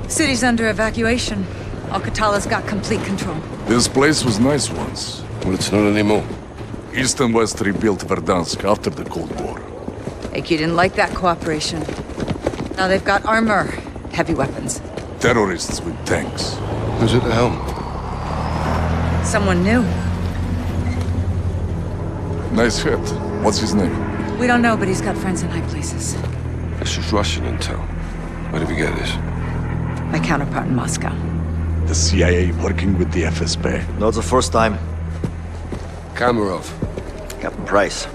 City's under evacuation. Al-Qatala's got complete control. This place was nice once. Well, it's not anymore. East and West rebuilt Verdansk after the Cold War. AQ didn't like that cooperation. Now they've got armor, heavy weapons. Terrorists with tanks. Who's at the helm? Someone new. Nice hit. What's his name? We don't know, but he's got friends in high places. This is Russian intel. Where did we get this? My counterpart in Moscow. The CIA working with the FSB. No, it's the first time. Kamarov. Captain Price.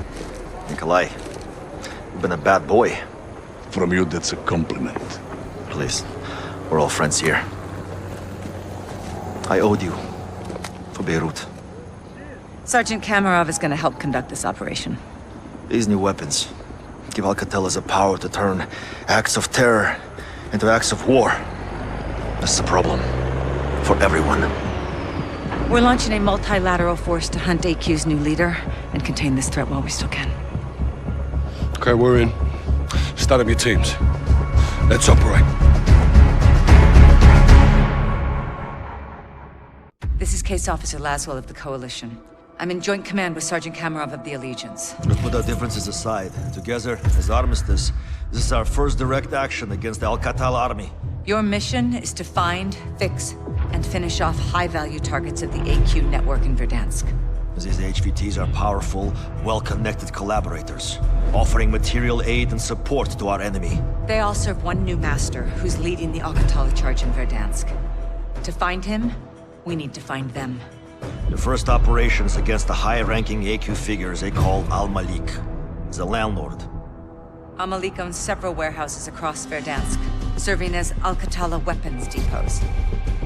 Nikolai. You've been a bad boy. From you, that's a compliment. Please. We're all friends here. I owed you. For Beirut. Sergeant Kamarov is going to help conduct this operation. These new weapons give Al-Qatala the power to turn acts of terror into acts of war. That's the problem. For everyone. We're launching a multilateral force to hunt AQ's new leader and contain this threat while we still can. Okay, we're in. Start up your teams. Let's operate. This is Case Officer Laswell of the Coalition. I'm in joint command with Sergeant Kamarov of the Allegiance. Let's put our differences aside. Together, as Armistice, this is our first direct action against the Al-Qatala army. Your mission is to find, fix, and finish off high-value targets of the AQ network in Verdansk. These HVTs are powerful, well-connected collaborators, offering material aid and support to our enemy. They all serve one new master, who's leading the Al-Qatala charge in Verdansk. To find him, we need to find them. The first operation is against the high-ranking AQ figures they call Al-Malik. He's a landlord. Al-Malik owns several warehouses across Verdansk, serving as Al-Qatala weapons depots.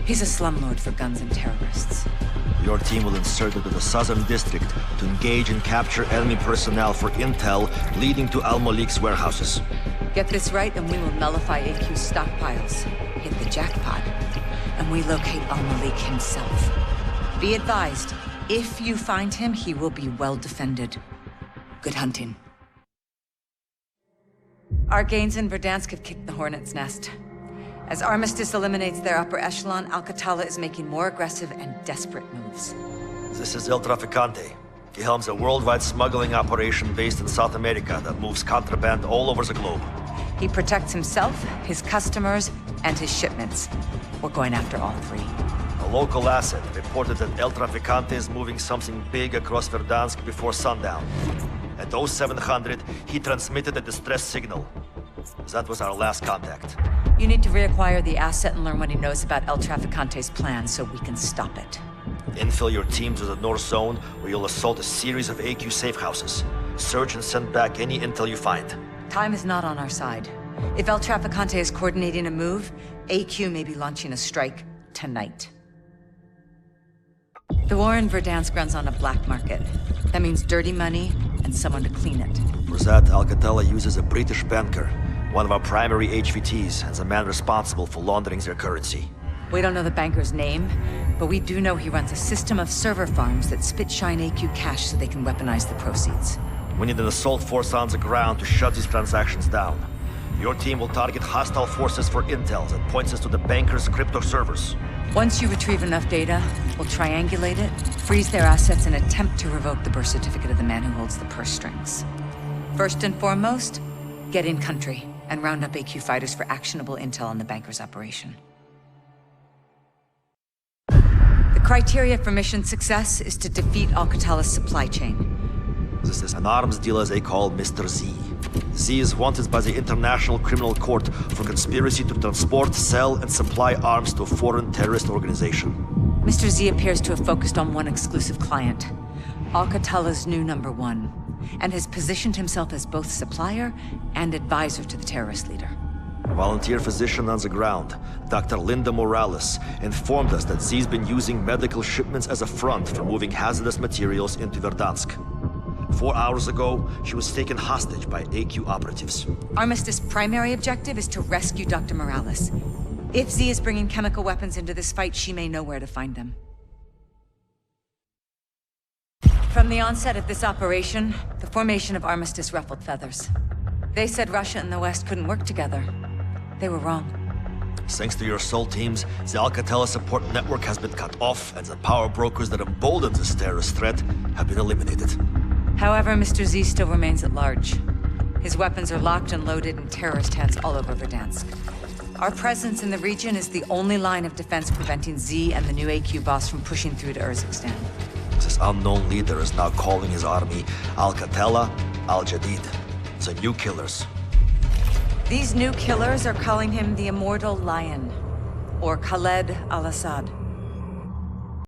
He's a slumlord for guns and terrorists. Your team will insert into the southern district to engage and capture enemy personnel for intel leading to Al-Malik's warehouses. Get this right and we will nullify AQ's stockpiles, hit the jackpot, and we locate Al-Malik himself. Be advised, if you find him, he will be well defended. Good hunting. Our gains in Verdansk have kicked the hornet's nest. As Armistice eliminates their upper echelon, Al-Qatala is making more aggressive and desperate moves. This is El Traficante. He helms a worldwide smuggling operation based in South America that moves contraband all over the globe. He protects himself, his customers, and his shipments. We're going after all three. A local asset reported that El Traficante is moving something big across Verdansk before sundown. At 0700, he transmitted a distress signal. That was our last contact. You need to reacquire the asset and learn what he knows about El Traficante's plan so we can stop it. Infill your team to the North Zone, where you'll assault a series of AQ safe houses. Search and send back any intel you find. Time is not on our side. If El Traficante is coordinating a move, AQ may be launching a strike tonight. The war in Verdansk runs on a black market. That means dirty money and someone to clean it. For that, Al-Qatala uses a British banker, one of our primary HVTs, as the man responsible for laundering their currency. We don't know the banker's name, but we do know he runs a system of server farms that spit shine AQ cash so they can weaponize the proceeds. We need an assault force on the ground to shut these transactions down. Your team will target hostile forces for intel that points us to the banker's crypto servers. Once you retrieve enough data, we'll triangulate it, freeze their assets, and attempt to revoke the birth certificate of the man who holds the purse strings. First and foremost, get in country and round up AQ fighters for actionable intel on the banker's operation. The criteria for mission success is to defeat Al-Qatala's supply chain. This is an arms dealer they call Mr. Z. Z is wanted by the International Criminal Court for conspiracy to transport, sell, and supply arms to a foreign terrorist organization. Mr. Z appears to have focused on one exclusive client, Al-Qatala's new #1, and has positioned himself as both supplier and advisor to the terrorist leader. A volunteer physician on the ground, Dr. Linda Morales, informed us that Z's been using medical shipments as a front for moving hazardous materials into Verdansk. 4 hours ago, she was taken hostage by AQ operatives. Armistice's primary objective is to rescue Dr. Morales. If Z is bringing chemical weapons into this fight, she may know where to find them. From the onset of this operation, the formation of Armistice ruffled feathers. They said Russia and the West couldn't work together. They were wrong. Thanks to your SOL teams, the Alcatala support network has been cut off, and the power brokers that emboldened this terrorist threat have been eliminated. However, Mr. Z still remains at large. His weapons are locked and loaded in terrorist hands all over Verdansk. Our presence in the region is the only line of defense preventing Z and the new AQ boss from pushing through to Urzikstan. This unknown leader is now calling his army Alcatala Al-Jadid, the new killers. These new killers are calling him the Immortal Lion, or Khaled al-Assad.